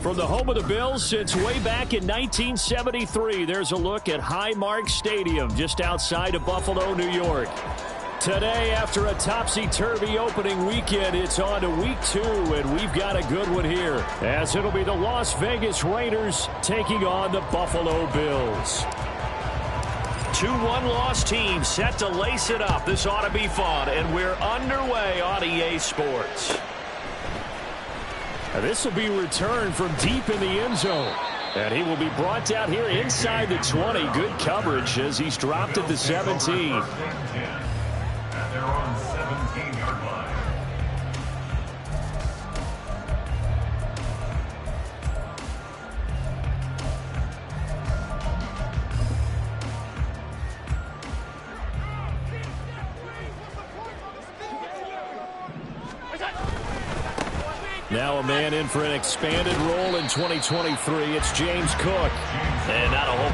From the home of the Bills since way back in 1973, there's a look at Highmark Stadium just outside of Buffalo, New York. Today, after a topsy-turvy opening weekend, it's on to week 2, and we've got a good one here, as it'll be the Las Vegas Raiders taking on the Buffalo Bills. 2 one-loss teams set to lace it up. This ought to be fun, and we're underway on EA Sports. This will be returned from deep in the end zone. And he will be brought down here inside the 20. Good coverage as he's dropped at the 17. And they're on 17-yard line. Now a man in for an expanded role in 2023. It's James Cook. And not a whole...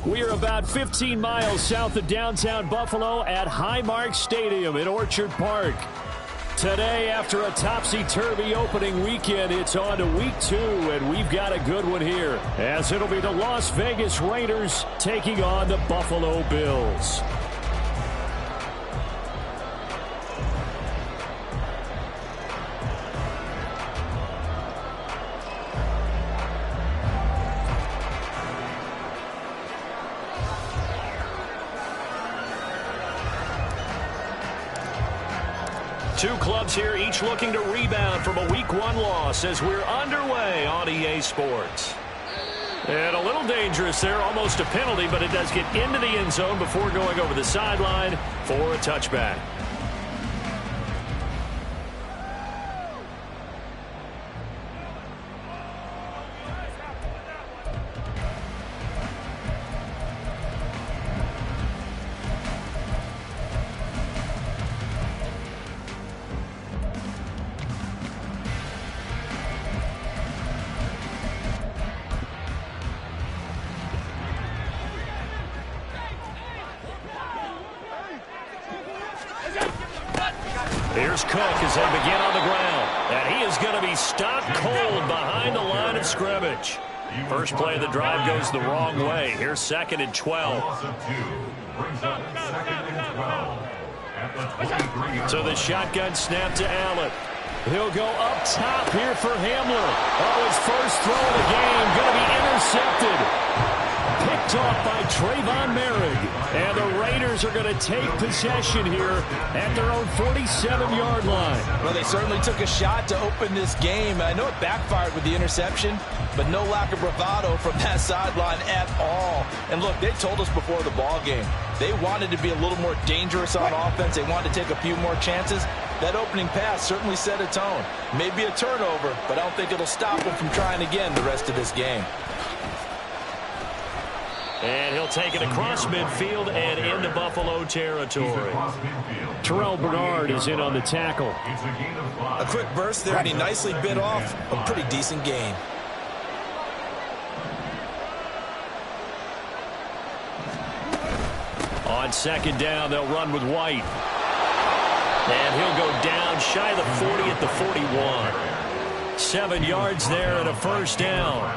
We are about 15 miles south of downtown Buffalo at Highmark Stadium in Orchard Park. Today, after a topsy-turvy opening weekend, it's on to week 2, and we've got a good one here, as it'll be the Las Vegas Raiders taking on the Buffalo Bills. Two clubs here, each looking to rebound from a Week 1 loss as we're underway on EA Sports. And a little dangerous there, almost a penalty, but it does get into the end zone before going over the sideline for a touchback. Here's Cook as they begin on the ground. And he is going to be stopped cold behind the line of scrimmage. First play of the drive goes the wrong way. Here's 2nd and 12. Loss of 2 brings up 2nd and 12 at the 23-yard So the shotgun snap to Allen. He'll go up top here for Hamler. Oh, his first throw of the game going to be intercepted. Picked off by Trayvon Merrick. And the Raiders are going to take possession here at their own 47-yard line. Well, they certainly took a shot to open this game. I know it backfired with the interception, but no lack of bravado from that sideline at all. And look, they told us before the ball game, they wanted to be a little more dangerous on offense. They wanted to take a few more chances. That opening pass certainly set a tone. Maybe a turnover, but I don't think it'll stop them from trying again the rest of this game. And he'll take it across midfield and into Buffalo territory. Terrell Bernard is in on the tackle. A quick burst there, and he nicely bit off a pretty decent gain. On 2nd down, they'll run with White. And he'll go down shy of the 40 at the 41. 7 yards there and a first down.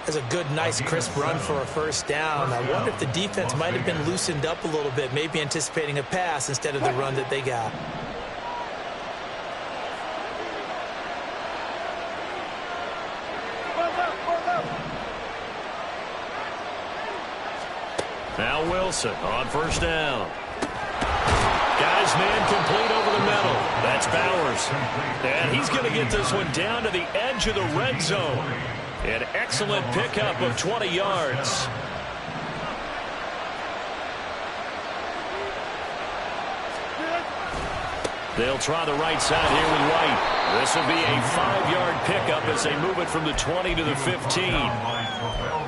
That's a good, nice, crisp run for a first down. I wonder if the defense might have been loosened up a little bit, maybe anticipating a pass instead of the run that they got. Now Wilson on first down. Got his man complete over the middle. That's Bowers. And he's going to get this one down to the edge of the red zone. An excellent pickup of 20 yards. They'll try the right side here with White. This will be a 5-yard pickup as they move it from the 20 to the 15.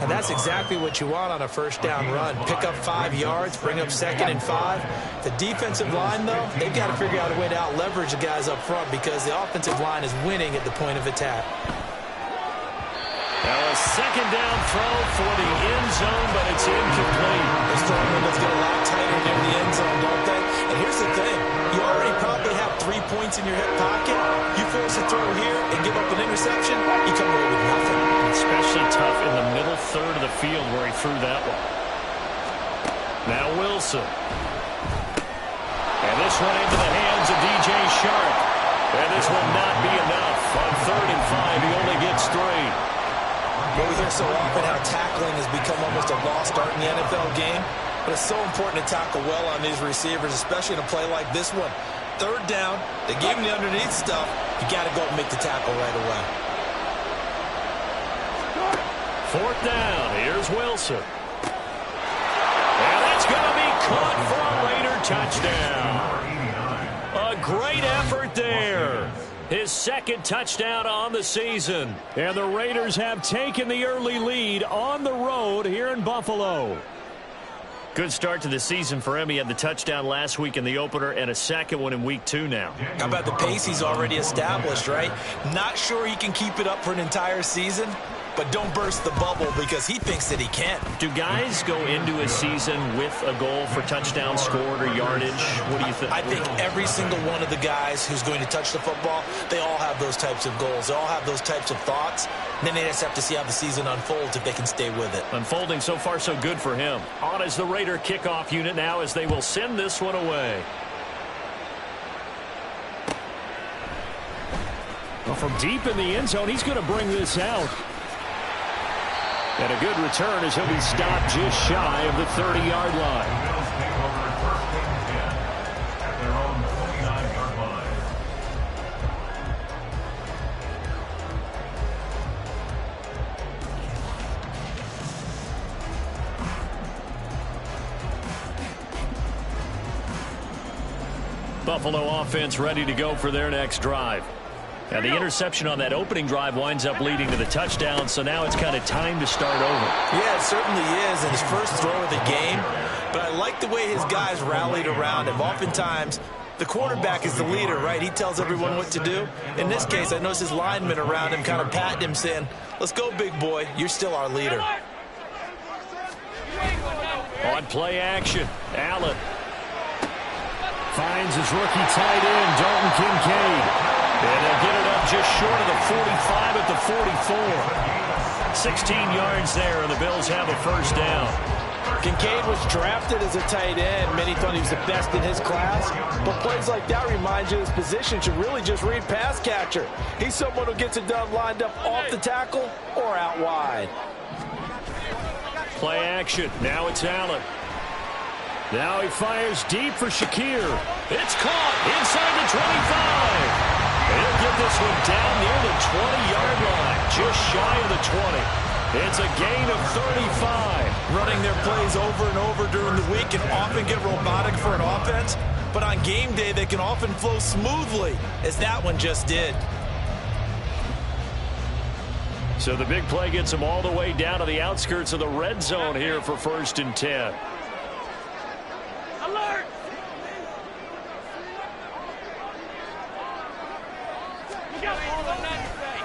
And that's exactly what you want on a first down run. Pick up 5 yards, bring up 2nd and 5. The defensive line, though, they've got to figure out a way to out-leverage the guys up front because the offensive line is winning at the point of attack. Now a 2nd down throw for the end zone, but it's incomplete. Those throwing windows get a lot tighter near the end zone, don't they? And here's the thing. You already probably have 3 points in your hip pocket. You force a throw here and give up an interception, you come away with nothing. Especially tough in the middle third of the field where he threw that one. Now Wilson. And this one into the hands of DJ Shark. And this will not be enough. On 3rd and 5, he only gets 3. Well, we hear so often how tackling has become almost a lost art in the NFL game. But it's so important to tackle well on these receivers, especially in a play like this one. 3rd down, they gave him the underneath stuff. You got to go and make the tackle right away. 4th down, here's Wilson. And that's going to be caught for a Raider touchdown. A great effort there. His 2nd touchdown on the season. And the Raiders have taken the early lead on the road here in Buffalo. Good start to the season for him. He had the touchdown last week in the opener and a 2nd one in week 2 now. How about the pace he's already established, right? Not sure he can keep it up for an entire season, but don't burst the bubble because he thinks that he can. Do guys go into a season with a goal for touchdown scored or yardage? What do you think? I think every single one of the guys who's going to touch the football, they all have those types of goals. They all have those types of thoughts. And then they just have to see how the season unfolds if they can stay with it. Unfolding so far so good for him. On is the Raider kickoff unit now as they will send this one away. Well, from deep in the end zone, he's going to bring this out. And a good return as he'll be stopped just shy of the 30-yard line. Bills take over at 1st and 10 at their own 29-yard line. Buffalo offense ready to go for their next drive. Now the interception on that opening drive winds up leading to the touchdown, so now it's kind of time to start over. Yeah, it certainly is, and his first throw of the game. But I like the way his guys rallied around him. Oftentimes, the quarterback is the leader, right? He tells everyone what to do. In this case, I noticed his linemen around him kind of patting him, saying, "Let's go, big boy. You're still our leader." On play action, Allen finds his rookie tight end, Dalton Kincaid. And they'll get it up just short of the 45 at the 44. 16 yards there, and the Bills have a first down. Kincaid was drafted as a tight end. Many thought he was the best in his class. But plays like that remind you his position should really just read pass catcher. He's someone who gets it done lined up off the tackle or out wide. Play action. Now it's Allen. Now he fires deep for Shakir. It's caught inside the 25. He'll get this one down near the 20-yard line, just shy of the 20. It's a gain of 35. Running their plays over and over during the week can often get robotic for an offense, but on game day they can often flow smoothly, as that one just did. So the big play gets them all the way down to the outskirts of the red zone here for 1st and 10. Alert!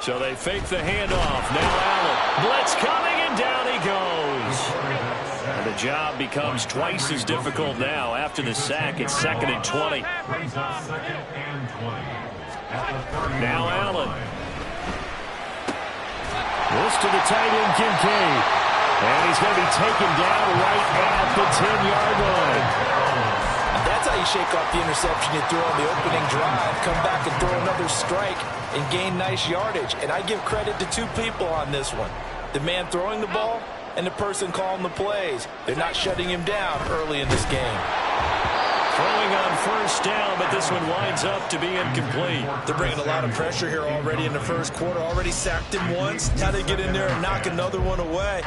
So they fake the handoff. Now Allen. Blitz coming, and down he goes. And the job becomes twice as difficult now. After the sack, it's 2nd and 20. Now Allen. This to the tight end, Kincaid. And he's going to be taken down right at the 10-yard line. That's how you shake off the interception you threw on the opening drive, come back and throw another strike and gain nice yardage. And I give credit to two people on this one. The man throwing the ball and the person calling the plays. They're not shutting him down early in this game. Throwing on 1st down, but this one winds up to be incomplete. They're bringing a lot of pressure here already in the first quarter. Already sacked him once. Now they get in there and knock another one away.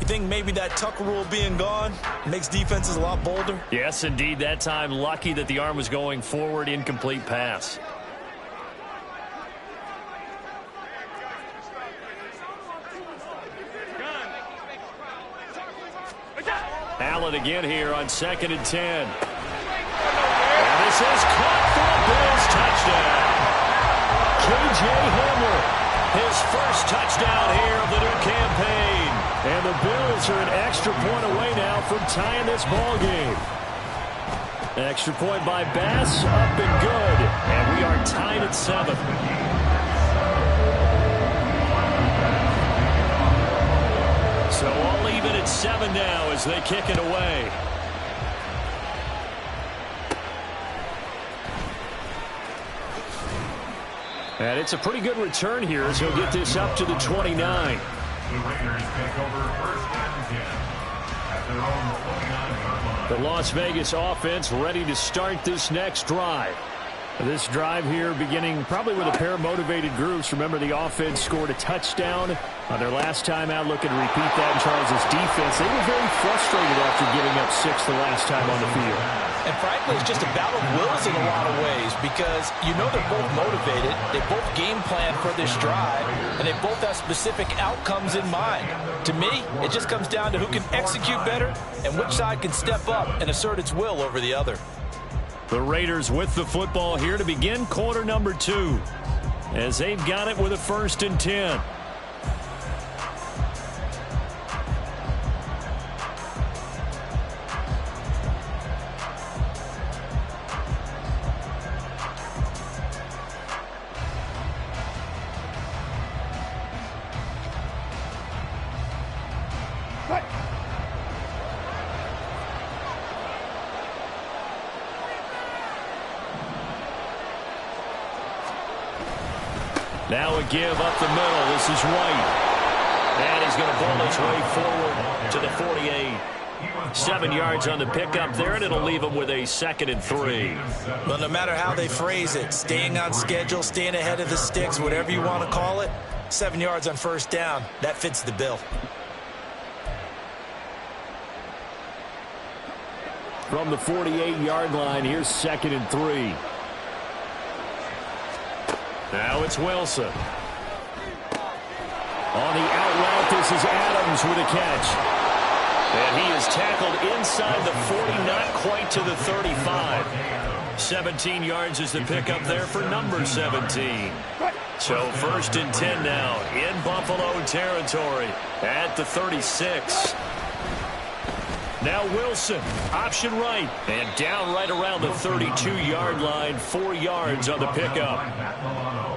You think maybe that Tucker rule being gone makes defenses a lot bolder? Yes, indeed. That time, lucky that the arm was going forward. Incomplete pass. Allen again here on 2nd and 10. And this is caught for a Bills touchdown. K.J. Hamler, his first touchdown here of the new campaign. And the Bills are an extra point away now from tying this ball game. Extra point by Bass, up and good. And we are tied at 7. So all even at 7 now as they kick it away. And it's a pretty good return here as he'll get this up to the 29. The Raiders take over 1st and 10 at their own 29-yard line. The Las Vegas offense ready to start this next drive. This drive here beginning probably with a pair of motivated groups. Remember, the offense scored a touchdown on their last time out. Looking to repeat that in Charles' defense. They were very frustrated after giving up 6 the last time on the field. And frankly, it's just a battle of wills in a lot of ways because you know they're both motivated. They both game plan for this drive, and they both have specific outcomes in mind. To me, it just comes down to who can execute better and which side can step up and assert its will over the other. The Raiders with the football here to begin quarter number 2 as they've got it with a 1st and 10. Now a give up the middle. This is White. And he's going to ball his way forward to the 48. 7 yards on the pickup there, and it'll leave him with a 2nd and 3. Well, no matter how they phrase it, staying on schedule, staying ahead of the sticks, whatever you want to call it, 7 yards on 1st down, that fits the bill. From the 48-yard line, here's 2nd and 3. Now it's Wilson. On the out route, this is Adams with a catch. And he is tackled inside the 40, not quite to the 35. 17 yards is the pickup there for number 17. So 1st and 10 now in Buffalo territory at the 36. Now Wilson, option right, and down right around the 32-yard line, 4 yards on the pickup.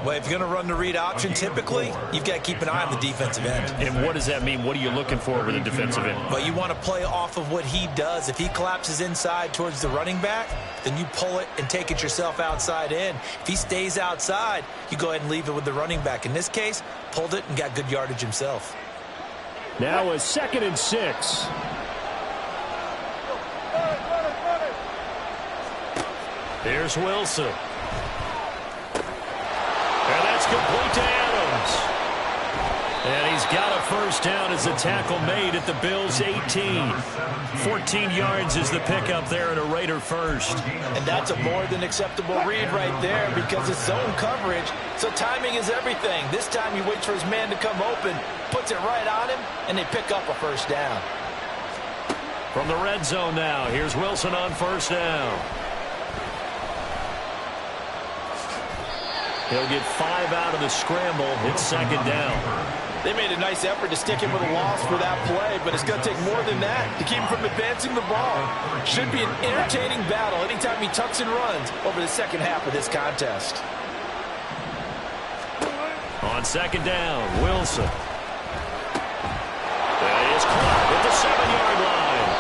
Well, if you're going to run the read option, typically, you've got to keep an eye on the defensive end. And what does that mean? What are you looking for with a defensive end? But you want to play off of what he does. If he collapses inside towards the running back, then you pull it and take it yourself outside in. If he stays outside, you go ahead and leave it with the running back. In this case, pulled it and got good yardage himself. Now a 2nd and 6. Here's Wilson. And that's complete to Adams. And he's got a first down as the tackle made at the Bills' 18. 14 yards is the pickup there and a Raider first. And that's a more than acceptable read right there because it's zone coverage, so timing is everything. This time he waits for his man to come open, puts it right on him, and they pick up a first down. From the red zone now, here's Wilson on first down. He'll get 5 out of the scramble. It's 2nd down. They made a nice effort to stick him with a loss for that play, but it's going to take more than that to keep him from advancing the ball. Should be an entertaining battle anytime he tucks and runs over the second half of this contest. On 2nd down, Wilson. That is caught at the 7-yard line.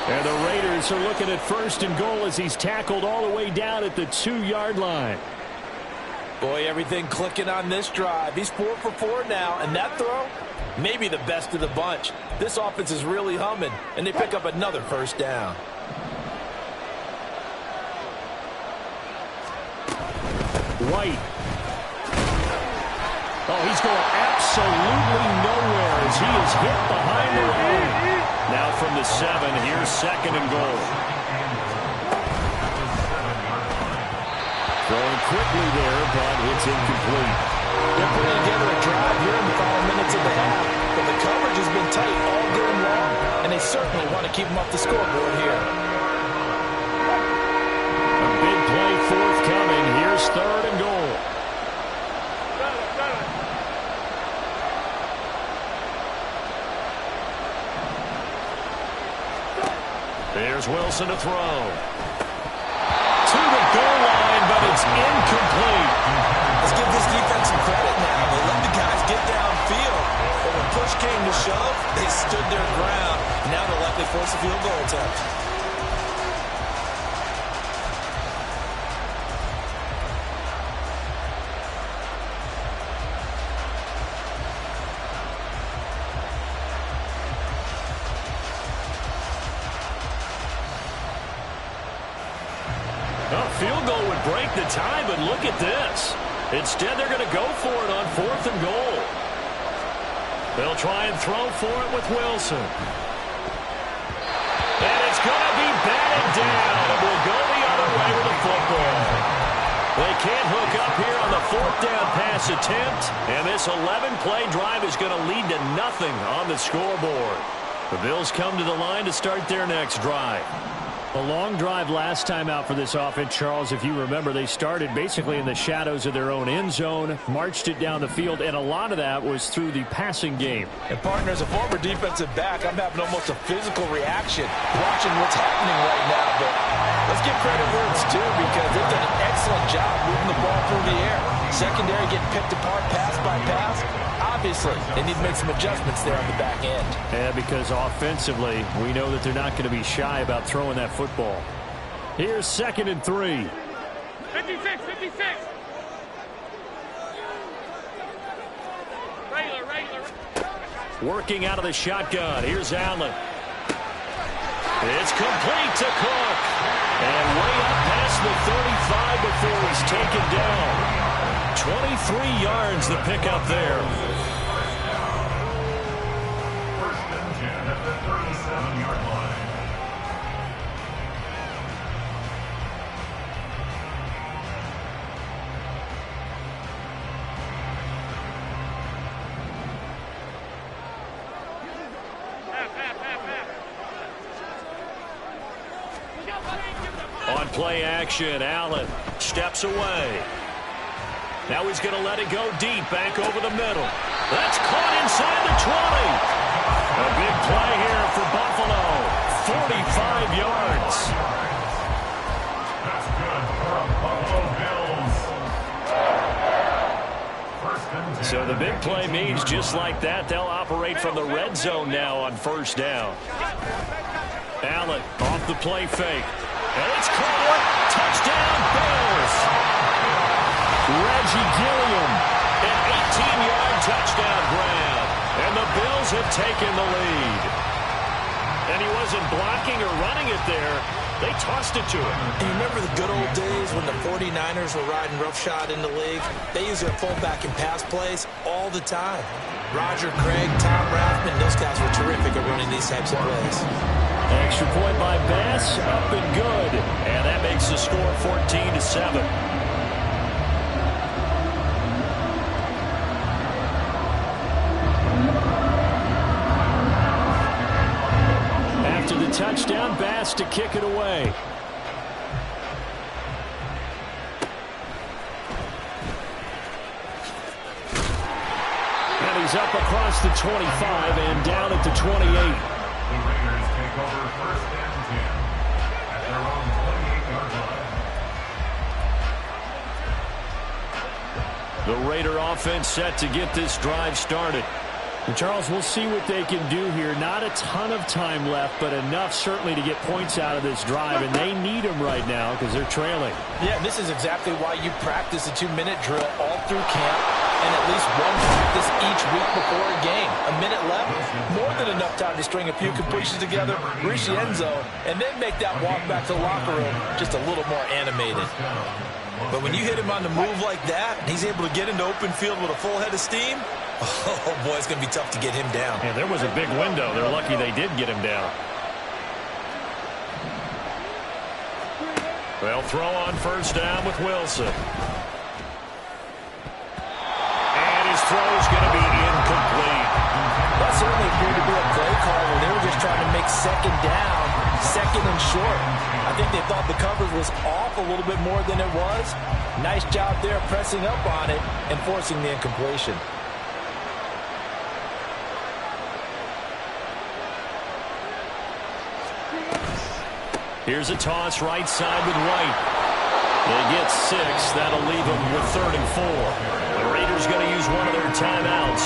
And the Raiders are looking at 1st and goal as he's tackled all the way down at the 2-yard line. Boy, everything clicking on this drive. He's 4 for 4 now, and that throw, maybe the best of the bunch. This offense is really humming, and they pick up another first down. White. Oh, he's going absolutely nowhere as he is hit behind the line. Now from the 7, here's 2nd and goal. Throwing quickly there, but it's incomplete. They're putting together a drive here in the final minutes of the half, but the coverage has been tight all game long, and they certainly want to keep them off the scoreboard here. A big play forthcoming. Here's 3rd and goal. There's Wilson to throw. To the goal line, but it's incomplete. Let's give this defense some credit now. They let the guys get downfield, but when push came to shove, they stood their ground. Now they'll likely force a field goal attempt. Field goal would break the tie, but look at this. Instead, they're going to go for it on 4th and goal. They'll try and throw for it with Wilson. And it's going to be batted down. It will go the other way with the football. They can't hook up here on the 4th down pass attempt, and this 11-play drive is going to lead to nothing on the scoreboard. The Bills come to the line to start their next drive. A long drive last time out for this offense, Charles. If you remember, they started basically in the shadows of their own end zone, marched it down the field, and a lot of that was through the passing game. And, partner, as a former defensive back, I'm having almost a physical reaction watching what's happening right now. But let's give credit where it's due because they've done an excellent job moving the ball through the air. Secondary getting picked apart pass by pass. Obviously, they need to make some adjustments there on the back end. Yeah, because offensively, we know that they're not going to be shy about throwing that football. Here's 2nd and 3. 56. Regular. Working out of the shotgun. Here's Allen. It's complete to Cook. And way up past the 35 before he's taken down. 23 yards the pickup there. First and 10 at the 37-yard line. On play action, Allen steps away. Now he's going to let it go deep, back over the middle. That's caught inside the 20. A big play here for Buffalo. 45 yards. That's good for a Buffalo Bills. So the big play means just like that, they'll operate from the red zone now on first down. Allen off the play fake. And it's caught. Touchdown, Bills. Reggie Gilliam, an 18-yard touchdown grab. And the Bills have taken the lead. And he wasn't blocking or running it there. They tossed it to him. And you remember the good old days when the 49ers were riding roughshod in the league? They used their fullback in pass plays all the time. Roger Craig, Tom Rathman, those guys were terrific at running these types of plays. Extra point by Bass, up and good. And that makes the score 14-7. After the touchdown, Bass to kick it away. And he's up across the 25 and down at the 28. The Raiders take over first and 10 at their own 28-yard line. The Raider offense set to get this drive started. And Charles, we'll see what they can do here. Not a ton of time left, but enough certainly to get points out of this drive, and they need them right now because they're trailing. Yeah, this is exactly why you practice a 2-minute drill all through camp and at least one practice each week before a game. A minute left, more than enough time to string a few completions together, reach the end zone, and then make that walk back to the locker room just a little more animated. But when you hit him on the move like that, and he's able to get into open field with a full head of steam, oh, boy, it's going to be tough to get him down. Yeah, there was a big window. They're lucky they did get him down. They'll throw on first down with Wilson. And his throw's going to be incomplete. That certainly appeared to be a play call where they were just trying to make second down, second and short. I think they thought the coverage was off a little bit more than it was. Nice job there pressing up on it and forcing the incompletion. Here's a toss right side with White. They get 6. That'll leave them with 3rd and 4. The Raiders going to use one of their timeouts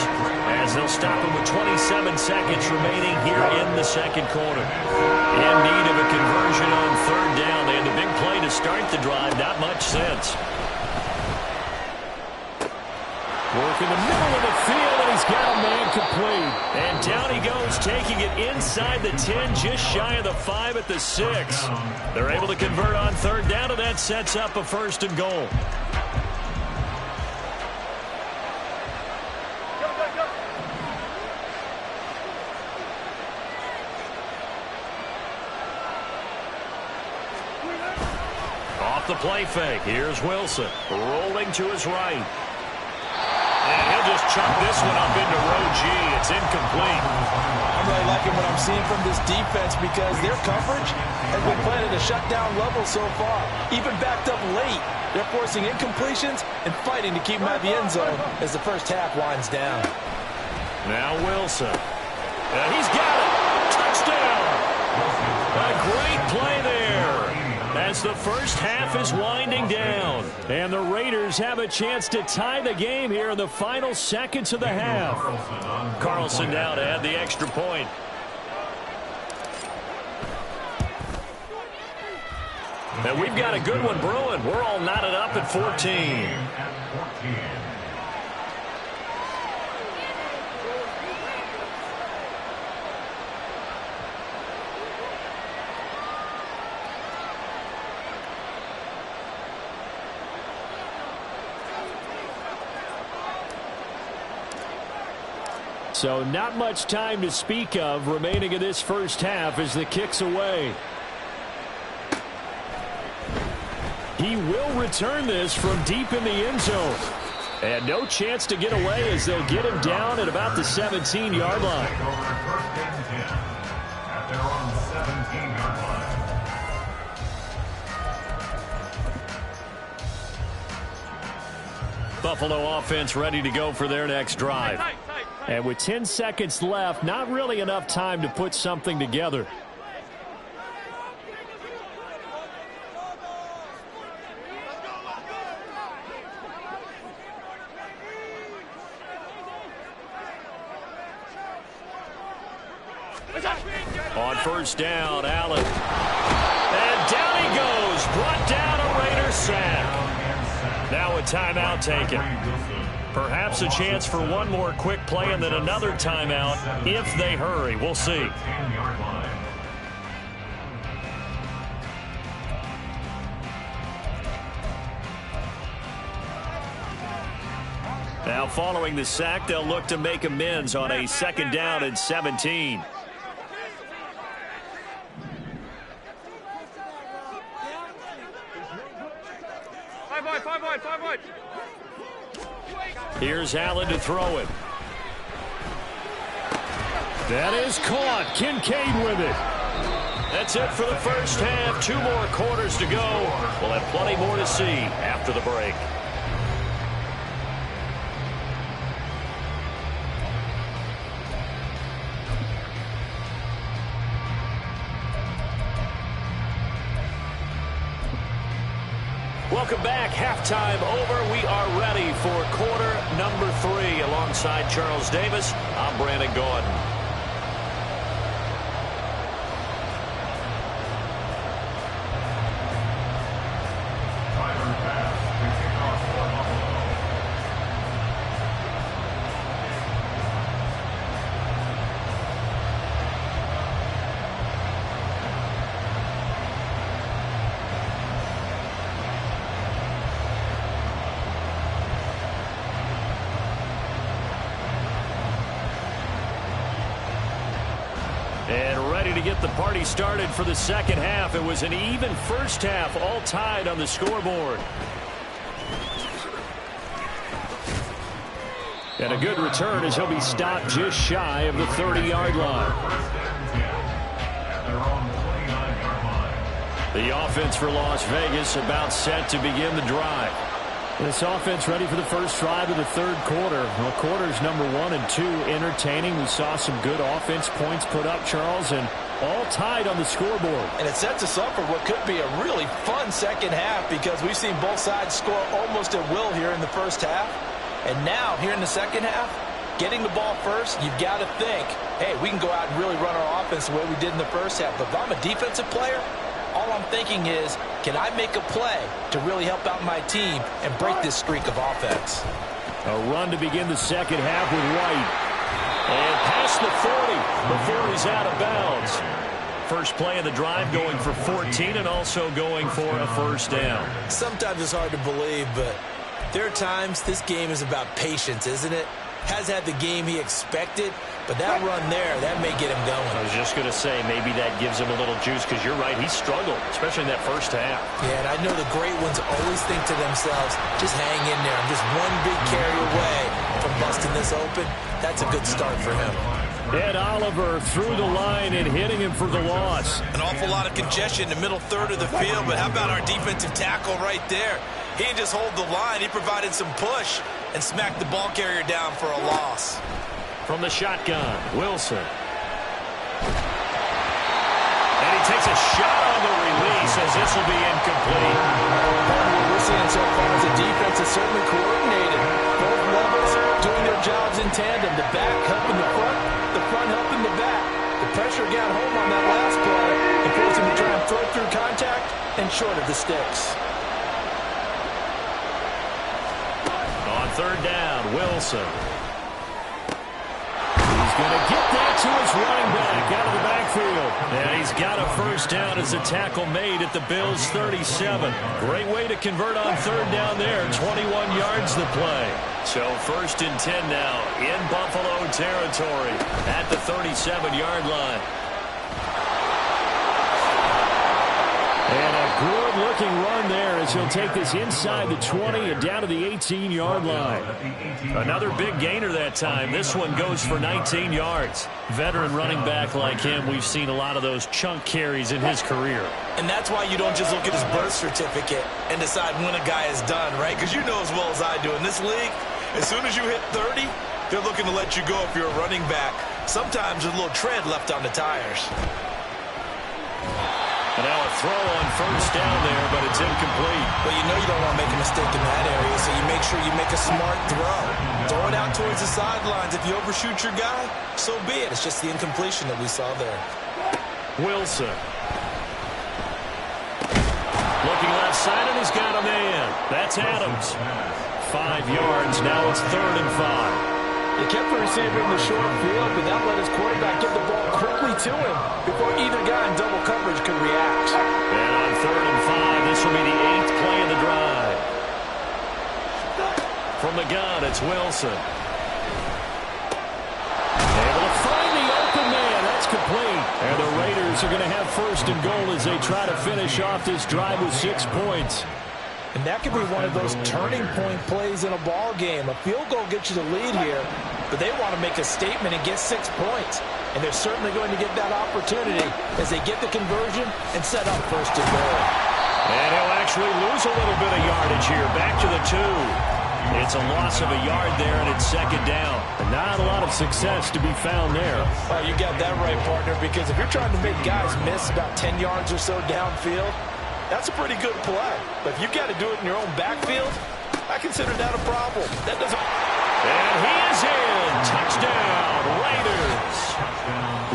as they'll stop them with 27 seconds remaining here in the second quarter. In need of a conversion on 3rd down. They had the big play to start the drive. Not much sense. Work in the middle of the field, and he's got a man complete. And down he goes, taking it inside the 10, just shy of the 5 at the 6. They're able to convert on 3rd down, and that sets up a 1st and goal. Off the play fake, here's Wilson, rolling to his right. And he'll just chuck this one up into row G. It's incomplete. I'm really liking what I'm seeing from this defense because their coverage has been playing at a shutdown level so far. Even backed up late, they're forcing incompletions and fighting to keep them out of the end zone as the first half winds down. Now Wilson. And he's got it. Touchdown. A great play there as the first half is winding down. And the Raiders have a chance to tie the game here in the final seconds of the half. Carlson now to add the extra point. And we've got a good one brewing. We're all knotted up at 14. So not much time to speak of remaining in this first half as the kick's away. He will return this from deep in the end zone. And no chance to get away as they'll get him down at about the 17-yard line. At their own 17-yard line. Buffalo offense ready to go for their next drive. And with 10 seconds left, not really enough time to put something together. first down. Allen. And down he goes. Brought down, a Raider sack. Now a timeout taken. Perhaps a chance for one more quick play and then another timeout if they hurry. We'll see. Now following the sack, they'll look to make amends on a second down and 17. Five wide. Here's Allen to throw it. That is caught. Kincaid with it. That's it for the first half. 2 more quarters to go. We'll have plenty more to see after the break. Welcome back. Halftime over. We are ready for quarter number 3. Alongside Charles Davis, I'm Brandon Gordon. And ready to get the party started for the second half. It was an even first half, all tied on the scoreboard. And a good return as he'll be stopped just shy of the 30-yard line. The offense for Las Vegas about set to begin the drive. This offense ready for the first drive of the third quarter. Well, quarters number 1 and 2 entertaining. We saw some good offense points put up, Charles, and all tied on the scoreboard. And it sets us up for what could be a really fun second half because we've seen both sides score almost at will here in the first half. And now, here in the second half, getting the ball first, you've got to think, hey, we can go out and really run our offense the way we did in the first half. But if I'm a defensive player, all I'm thinking is, can I make a play to really help out my team and break this streak of offense? A run to begin the second half with White. And past the 40 before he's out of bounds. First play of the drive going for 14 and also going for a first down. Sometimes it's hard to believe, but there are times this game is about patience, isn't it? Has had the game he expected, but that run there, that may get him going. I was just going to say, maybe that gives him a little juice because you're right, he struggled, especially in that first half. Yeah, and I know the great ones always think to themselves, just hang in there. I'm just one big carry away from busting this open. That's a good start for him. Ed Oliver through the line and hitting him for the loss. An awful lot of congestion in the middle third of the field, but how about our defensive tackle right there? He didn't just hold the line, he provided some push and smacked the ball carrier down for a loss. From the shotgun, Wilson. And he takes a shot on the release as this will be incomplete. What we're seeing so far is the defense is certainly coordinated. Both levels doing their jobs in tandem. The back helping the front helping the back. The pressure got home on that last play and forced him to try and throw through contact and short of the sticks. On third down, Wilson. He's going to get that to his running back out of the backfield. And he's got a first down as a tackle made at the Bills' 37. Great way to convert on third down there. 21 yards the play. So first and 10 now in Buffalo territory at the 37-yard line. And a good-looking run there as he'll take this inside the 20 and down to the 18-yard line. Another big gainer that time. This one goes for 19 yards. Veteran running back like him, we've seen a lot of those chunk carries in his career. And that's why you don't just look at his birth certificate and decide when a guy is done, right? Because you know as well as I do, in this league, as soon as you hit 30, they're looking to let you go if you're a running back. Sometimes there's a little tread left on the tires. And now a throw on first down there, but it's incomplete. Well, you know you don't want to make a mistake in that area, so you make sure you make a smart throw. Throw it out towards the sidelines. If you overshoot your guy, so be it. It's just the incompletion that we saw there. Wilson. Looking left side, and he's got a man. That's Adams. 5 yards. Now it's 3rd and 5. They kept the receiver in the short field, but that let his quarterback get the ball quickly to him before either guy in double coverage could react. And on 3rd and 5, this will be the 8th play of the drive. From the gun, it's Wilson. Able to find the open man. That's complete. And the Raiders are going to have 1st and goal as they try to finish off this drive with 6 points. And that could be one of those turning point plays in a ball game. A field goal gets you the lead here, but they want to make a statement and get 6 points. And they're certainly going to get that opportunity as they get the conversion and set up 1st and goal. And he'll actually lose a little bit of yardage here. Back to the 2. It's a loss of a yard there, and it's 2nd down. And not a lot of success to be found there. Oh, you got that right, partner, because if you're trying to make guys miss about 10 yards or so downfield, that's a pretty good play. But if you've got to do it in your own backfield, I consider that a problem. That doesn't... And he is in. Touchdown, Raiders.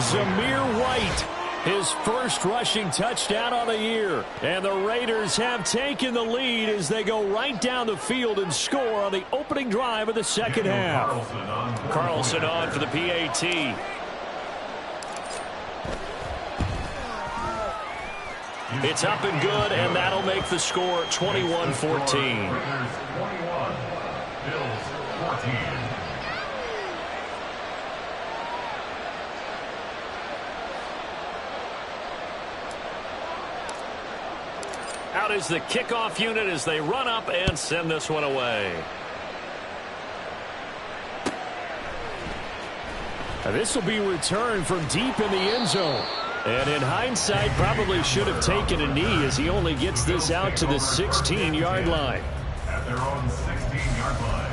Zamir White, his 1st rushing touchdown on the year. And the Raiders have taken the lead as they go right down the field and score on the opening drive of the 2nd half. Carlson on for the PAT. It's up and good, and that'll make the score 21-14. 21, Bills 14. Out is the kickoff unit as they run up and send this one away. Now this will be returned from deep in the end zone. And in hindsight, probably should have taken a knee as he only gets this out to the 16-yard line. At their own 16-yard line.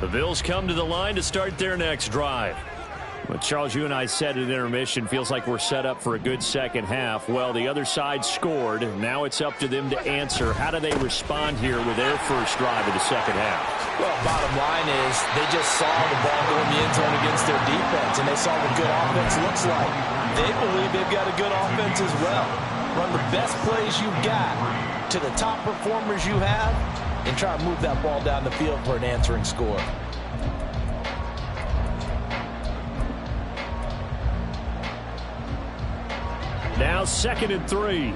The Bills come to the line to start their next drive. But Charles, you and I said at intermission, feels like we're set up for a good 2nd half. Well, the other side scored. Now it's up to them to answer. How do they respond here with their 1st drive of the 2nd half? Well, bottom line is they just saw the ball go in the end zone against their defense, and they saw what good offense looks like. They believe they've got a good offense as well. Run the best plays you've got to the top performers you have and try to move that ball down the field for an answering score. Now 2nd and 3.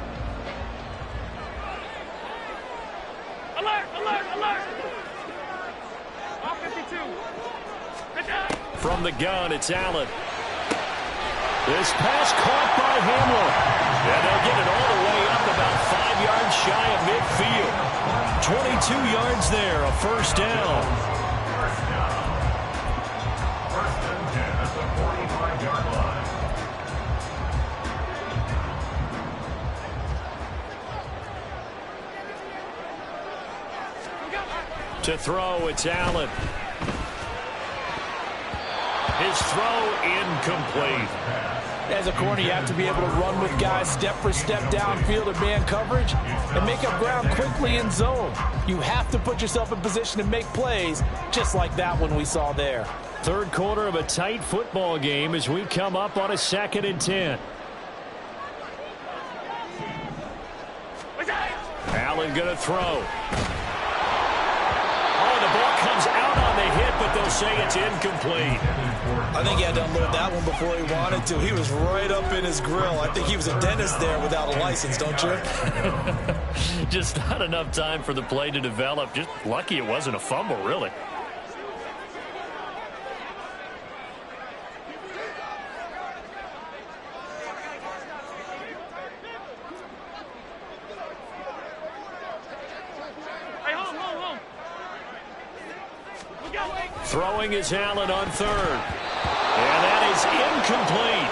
Alert, alert, alert. All 52. From the gun, it's Allen. This pass caught by Hamlin. And they'll get it all the way up about 5 yards shy of midfield. 22 yards there, a 1st down. 1st and 10 at the 45-yard line. To throw, it's Allen. His throw incomplete. As a corner, you have to be able to run with guys step for step downfield in man coverage and make up ground quickly in zone. You have to put yourself in position to make plays just like that one we saw there. 3rd quarter of a tight football game as we come up on a 2nd and 10. Allen going to throw. Oh, the ball comes out on the hit, but they'll say it's incomplete. I think he had to unload that one before he wanted to. He was right up in his grill. I think he was a dentist there without a license, don't you? Just not enough time for the play to develop. Just lucky it wasn't a fumble, really. Throwing is Allen on 3rd. And that is incomplete.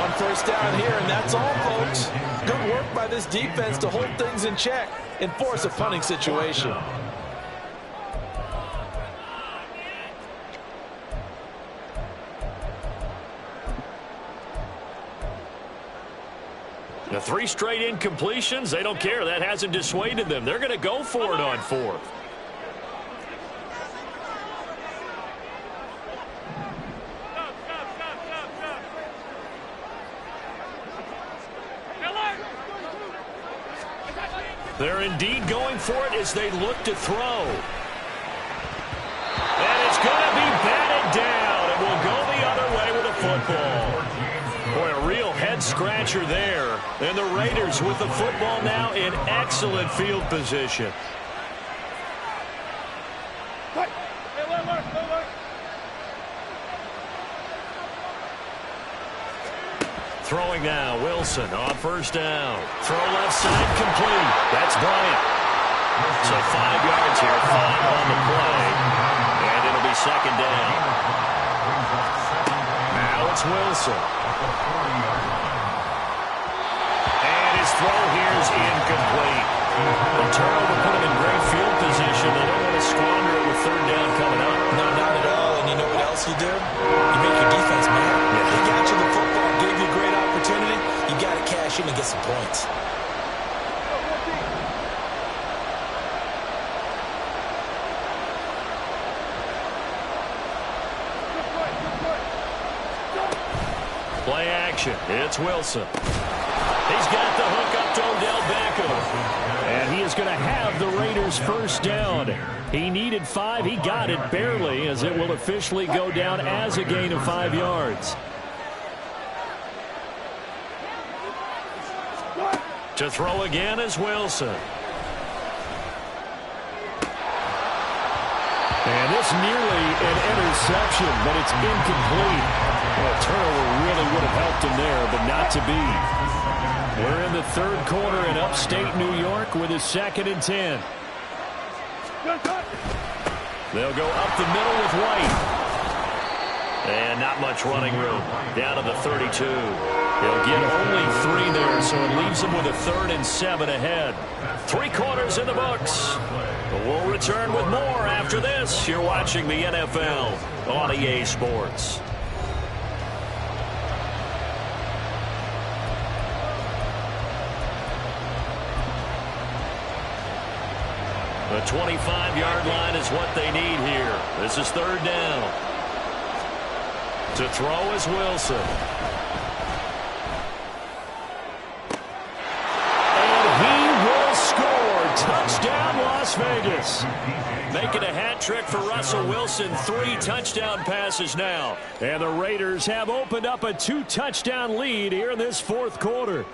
1 first down here, and that's all, folks. Good work by this defense to hold things in check and force a punting situation. The 3 straight incompletions, they don't care. That hasn't dissuaded them. They're going to go for it on 4th. They're indeed going for it as they look to throw. And it's going to be batted down. It will go the other way with a football. Boy, a real head-scratcher there. And the Raiders with the football now in excellent field position. Throwing now, Wilson on 1st down. Throw left side, complete. That's Bryant. So 5 yards here, 5 on the play. And it'll be 2nd down. Now it's Wilson. And his throw here is incomplete. The turnover put him in great field position. They don't want to squander it with 3rd down coming up. No, not at all. And you know what else you do? You make your defense mad. Yeah. They got you the football, gave you a great opportunity. You got to cash in and get some points. Play action. It's Wilson. He's got the hook up to Odell Beckham. And he is going to have the Raiders' 1st down. He needed 5. He got it barely, as it will officially go down as a gain of 5 yards. To throw again is Wilson. And this nearly an interception, but it's incomplete. Well, a turnover really would have helped him there, but not to be. We're in the 3rd quarter in upstate New York with a 2nd and 10. They'll go up the middle with White. And not much running room. Down to the 32. He'll get only 3 there, so it leaves him with a 3rd and 7 ahead. 3 quarters in the books. We'll return with more after this. You're watching the NFL on EA Sports. The 25-yard line is what they need here. This is 3rd down. To throw is Wilson. And he will score. Touchdown, Las Vegas. Making a hat trick for Russell Wilson. 3 touchdown passes now. And the Raiders have opened up a 2-touchdown lead here in this 4th quarter.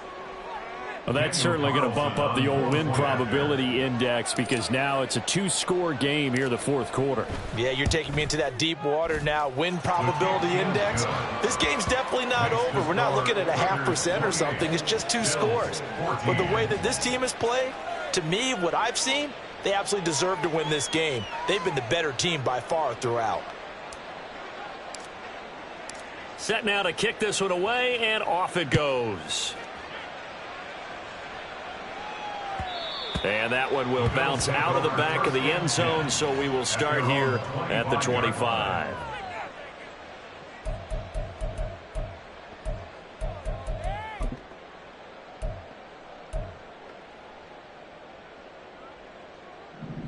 Well, that's certainly going to bump up the old win probability index, because now it's a 2-score game here in the 4th quarter. Yeah, you're taking me into that deep water now. Win probability index. This game's definitely not over. We're not looking at a 0.5% or something. It's just 2 scores. But the way that this team has played, to me, what I've seen, they absolutely deserve to win this game. They've been the better team by far throughout. Set now to kick this one away, and off it goes. And that one will bounce out of the back of the end zone, so we will start here at the 25.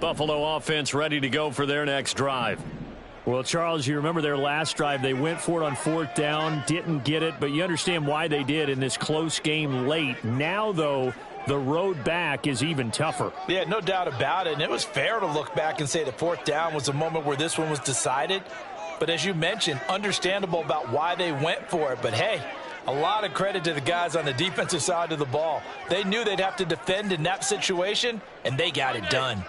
Buffalo offense ready to go for their next drive. Well, Charles, you remember their last drive. They went for it on 4th down, didn't get it, but you understand why they did in this close game late. Now, though, the road back is even tougher. Yeah, no doubt about it. And it was fair to look back and say the 4th down was the moment where this one was decided. But as you mentioned, understandable about why they went for it. But, hey, a lot of credit to the guys on the defensive side of the ball. They knew they'd have to defend in that situation, and they got it done.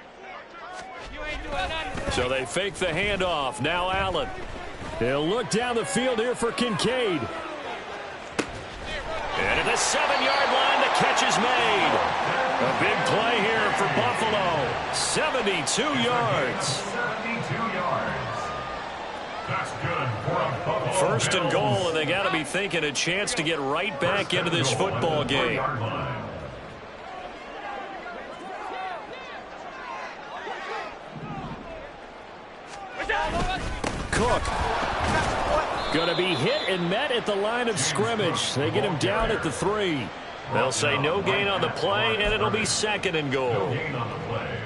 So they fake the handoff. Now Allen. He'll look down the field here for Kincaid. And at the 7-yard line, the catch is made. A big play here for Buffalo. 72 yards. 72 yards. That's good for a Buffalo. 1st and goal, and they got to be thinking a chance to get right back into this football game. Cook. Going to be hit and met at the line of scrimmage. They get him down at the 3. They'll say no gain on the play, and it'll be 2nd and goal.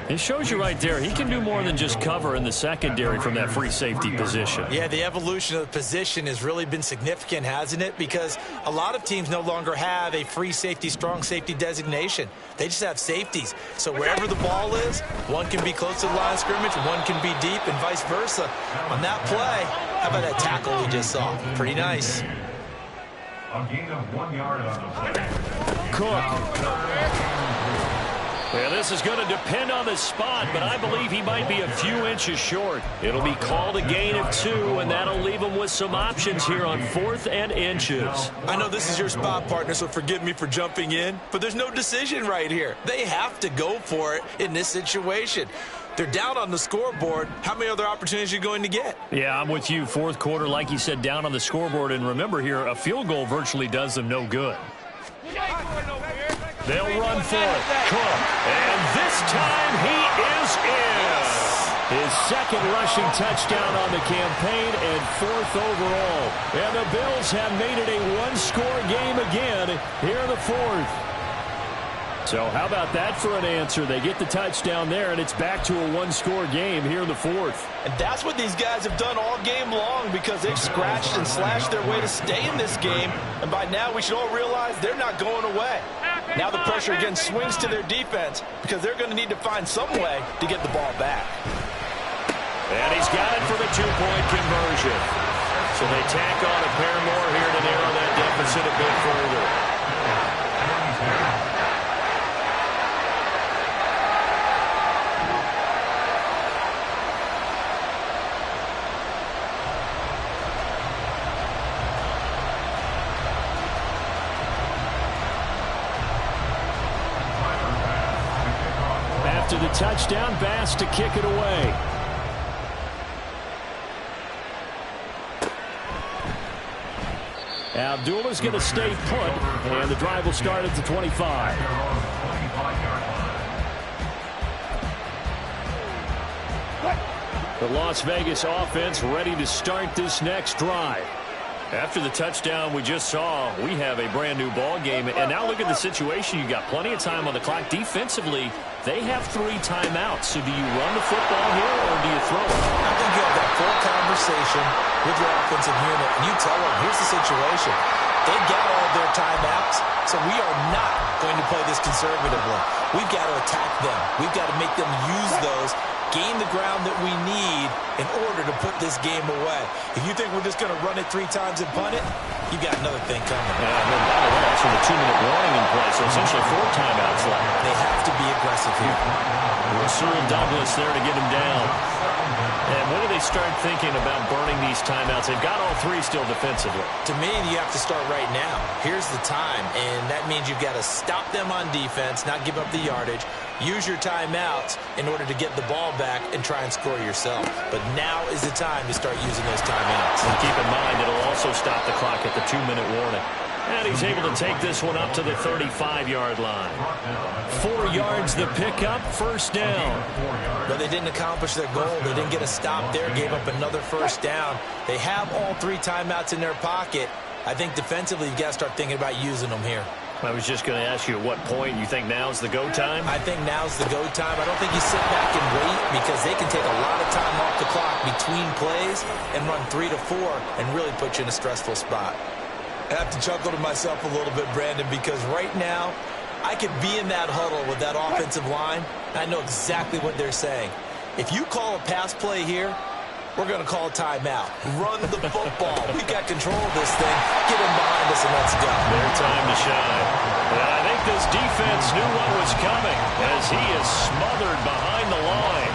It shows you right there, he can do more than just cover in the secondary from that free safety position. Yeah, the evolution of the position has really been significant, hasn't it? Because a lot of teams no longer have a free safety, strong safety designation. They just have safeties. So wherever the ball is, one can be close to the line of scrimmage, one can be deep, and vice versa. On that play, how about that tackle we just saw? Pretty nice. A gain of 1 yard on the play. Cook. Yeah, this is going to depend on the spot, but I believe he might be a few inches short. It'll be called a gain of 2, and that'll leave him with some options here on 4th and inches. I know this is your spot, partner, so forgive me for jumping in, but there's no decision right here. They have to go for it in this situation. They're down on the scoreboard. How many other opportunities are you going to get? Yeah, I'm with you. 4th quarter, like you said, down on the scoreboard. And remember here, a field goal virtually does them no good. They'll run for it. Cook. And this time he is in. His 2nd rushing touchdown on the campaign and 4th overall. And the Bills have made it a 1-score game again here in the 4th. So how about that for an answer? They get the touchdown there, and it's back to a 1-score game here in the 4th. And that's what these guys have done all game long because they've scratched and slashed their way to stay in this game. And by now, we should all realize they're not going away. Now the pressure again swings to their defense because they're going to need to find some way to get the ball back. And he's got it for the 2-point conversion. So they tack on a pair more here to narrow that deficit a bit further. After the touchdown, Bass to kick it away. Abdullah's going to stay put, and the drive will start at the 25. The Las Vegas offense ready to start this next drive. After the touchdown we just saw, we have a brand new ball game. And now look at the situation. You got plenty of time on the clock. Defensively, they have 3 timeouts. So do you run the football here or do you throw it? I think you have that full conversation with your offensive unit, and you tell them, here's the situation. They've got all of their timeouts, so we are not going to play this conservatively. We've got to attack them. We've got to make them use those, gain the ground that we need in order to put this game away. If you think we're just going to run it 3 times and punt it, you've got another thing coming. And then by the way, that's with a 2-minute warning in play, so essentially 4 timeouts left. They have to be aggressive here. Cyril Douglas there to get him down. And when do they start thinking about burning these timeouts? They've got all 3 still defensively. To me, you have to start right now. Here's the time, and that means you've got to stop them on defense, not give up the yardage, use your timeouts in order to get the ball back and try and score yourself. But now is the time to start using those timeouts. And keep in mind, it'll also stop the clock at the 2-minute warning. And he's able to take this one up to the 35-yard line. 4 yards the pickup, 1st down. But they didn't accomplish their goal. They didn't get a stop there, gave up another 1st down. They have all 3 timeouts in their pocket. I think defensively you've got to start thinking about using them here. I was just going to ask you at what point you think now's the go time? I think now's the go time. I don't think you sit back and wait because they can take a lot of time off the clock between plays and run 3 to 4 and really put you in a stressful spot. I have to chuckle to myself a little bit, Brandon, because right now I could be in that huddle with that offensive line. And I know exactly what they're saying. If you call a pass play here, we're going to call a timeout. Run the football. We've got control of this thing. Get him behind us and let's go. Their time to shine. And I think this defense knew what was coming as he is smothered behind the line.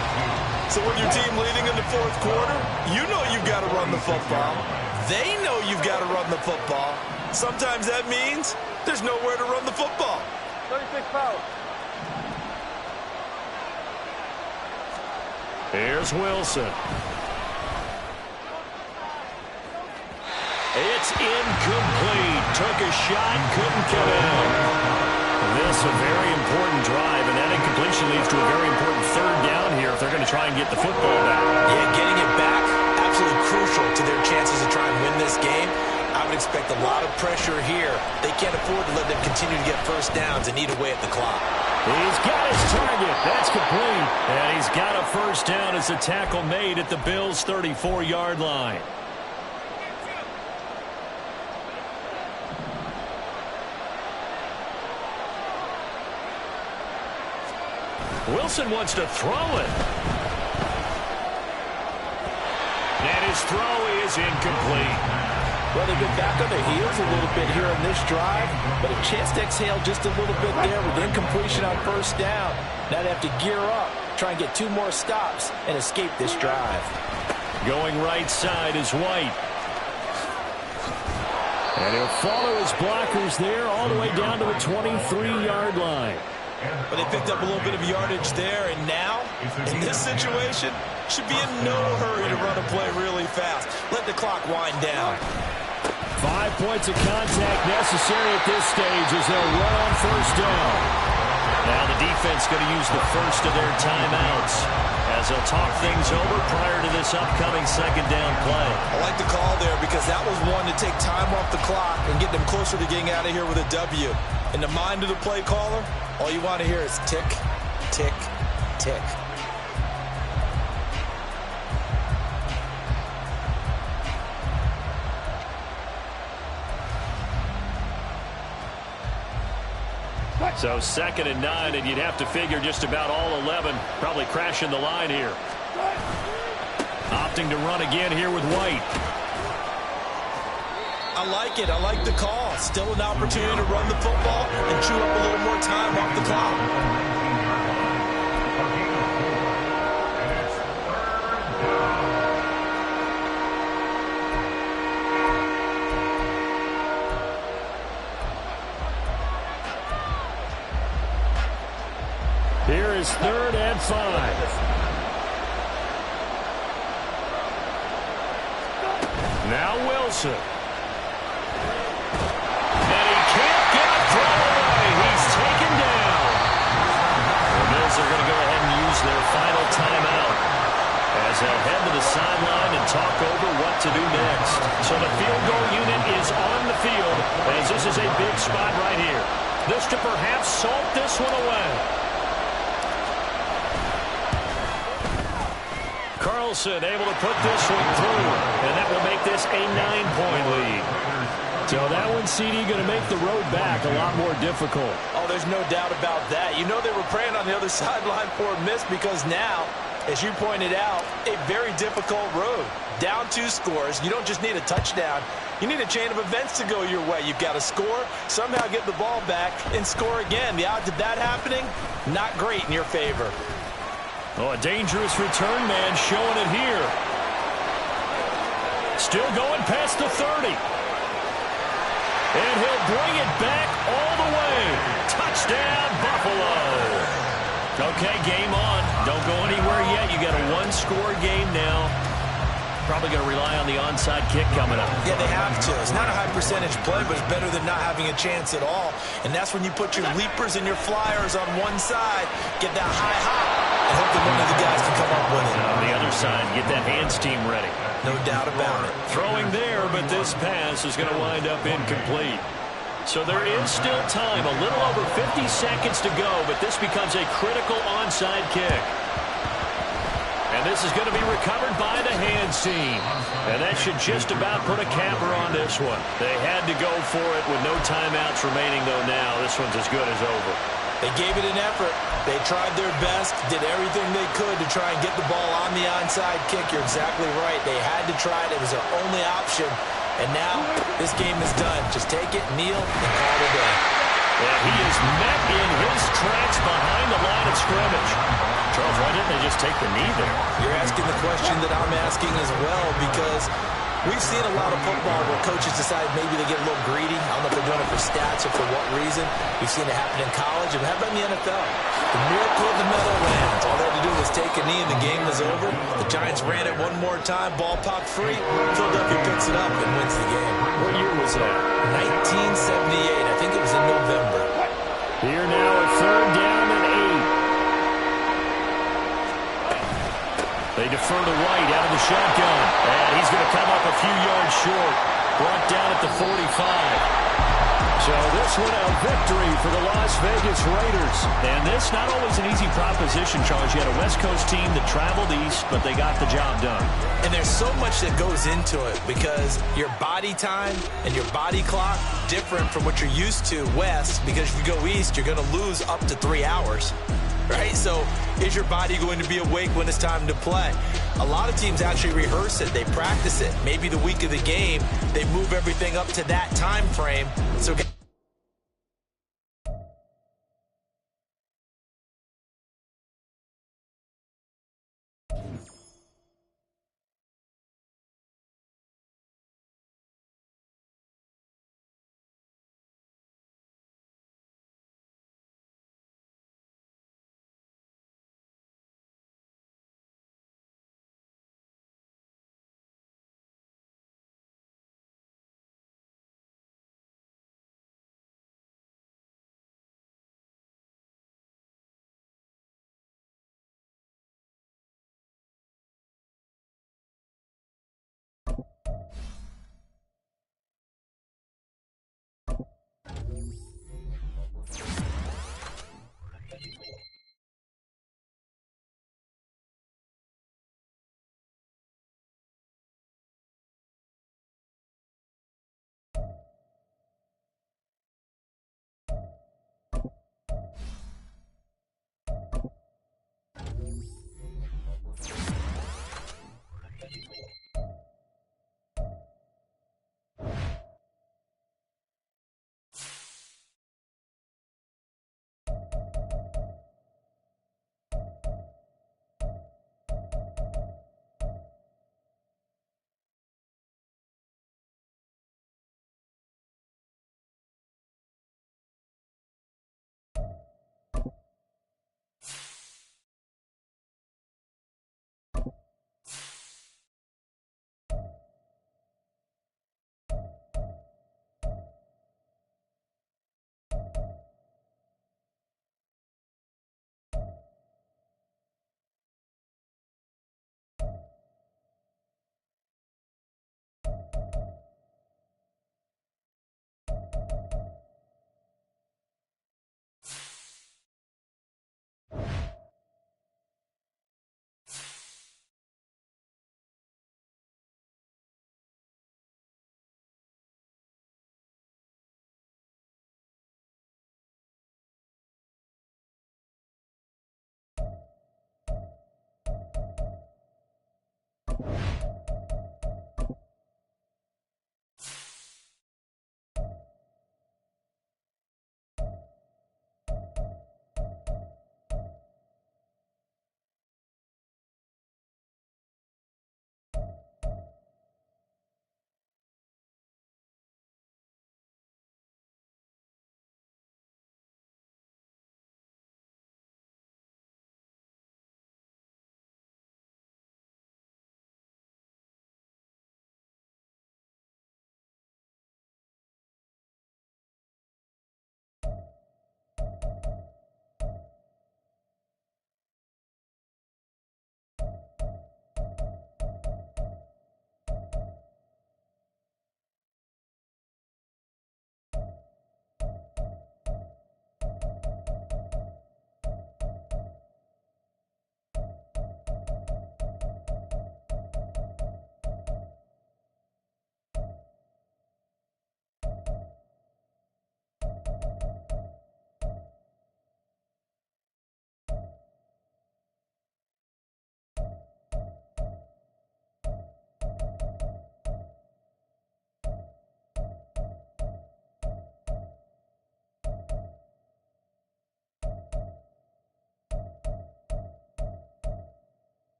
So when your team leading in the 4th quarter, you know you've got to run the football. They know you've got to run the football. Sometimes that means there's nowhere to run the football. 36 foul. Here's Wilson. It's incomplete. Took a shot, couldn't come out. This is a very important drive, and that incompletion leads to a very important 3rd down here if they're going to try and get the football back. Yeah, getting it back, absolutely crucial to their chances to try and win this game. I would expect a lot of pressure here. They can't afford to let them continue to get first downs and eat away at the clock. He's got his target. That's complete. And he's got a first down as a tackle made at the Bills' 34-yard line. Wilson wants to throw it. And his throw is incomplete. Well, they've been back on their heels a little bit here on this drive, but a chance to exhale just a little bit there with incompletion on first down. Now they have to gear up, try and get 2 more stops, and escape this drive. Going right side is White. And he'll follow his blockers there all the way down to the 23-yard line. But they picked up a little bit of yardage there, and now, in this situation, should be in no hurry to run a play really fast. Let the clock wind down. 5 points of contact necessary at this stage as they'll run on first down. Now the defense going to use the first of their timeouts as they'll talk things over prior to this upcoming second down play. I like the call there because that was one to take time off the clock and get them closer to getting out of here with a W. In the mind of the play caller, all you want to hear is tick, tick, tick. So 2nd and 9, and you'd have to figure just about all 11 probably crashing the line here. Opting to run again here with White. I like it. I like the call. Still an opportunity to run the football and chew up a little more time off the clock. Here is 3rd and 5. Now Wilson. And he can't get a throw away. He's taken down. The Bills are going to go ahead and use their final timeout as they'll head to the sideline and talk over what to do next. So the field goal unit is on the field as this is a big spot right here. This to perhaps salt this one away. Carlson able to put this one through, and that will make this a 9-point lead. So that one, CD, going to make the road back a lot more difficult. Oh, there's no doubt about that. You know they were praying on the other sideline for a miss because now, as you pointed out, a very difficult road. Down 2 scores. You don't just need a touchdown. You need a chain of events to go your way. You've got to score, somehow get the ball back, and score again. The odds of that happening, not great in your favor. Oh, a dangerous return man showing it here. Still going past the 30. And he'll bring it back all the way. Touchdown, Buffalo. Okay, game on. Don't go anywhere yet. You got a 1-score game now. Probably going to rely on the onside kick coming up. Yeah, they have to. It's not a high-percentage play, but it's better than not having a chance at all. And that's when you put your leapers and your flyers on one side, get that high hop, and hope that one of the guys can come up with it. On the other side, get that hands team ready. No doubt about it. Throwing there, but this pass is going to wind up incomplete. So there is still time, a little over 50 seconds to go, but this becomes a critical onside kick. And this is going to be recovered by the hands team. And that should just about put a capper on this one. They had to go for it with no timeouts remaining, though now this one's as good as over. They gave it an effort. They tried their best, did everything they could to try and get the ball on the onside kick. You're exactly right. They had to try it. It was their only option. And now this game is done. Just take it, kneel, and call it a day. And he is met in his tracks behind the line of scrimmage. Charles, why didn't they just take the knee there? You're asking the question that I'm asking as well, because we've seen a lot of football where coaches decide maybe they get a little greedy. I don't know if they're doing it for stats or for what reason. We've seen it happen in college. And how about in the NFL? The miracle of the Meadowlands. All they had to do was take a knee and the game was over. The Giants ran it one more time, ball popped free. Philadelphia picks it up and wins the game. What year was that? 1978. I think it was in November. Here now a 3rd down and 8. They defer to White out of the shotgun. And he's going to come up a few yards short. Brought down at the 45. So this one a victory for the Las Vegas Raiders. And this not always an easy proposition, Charles. You had a West Coast team that traveled east, but they got the job done. And there's so much that goes into it because your body time and your body clock different from what you're used to west, because if you go east, you're going to lose up to 3 hours. Right? So is your body going to be awake when it's time to play? A lot of teams actually rehearse it. They practice it. Maybe the week of the game, they move everything up to that time frame. So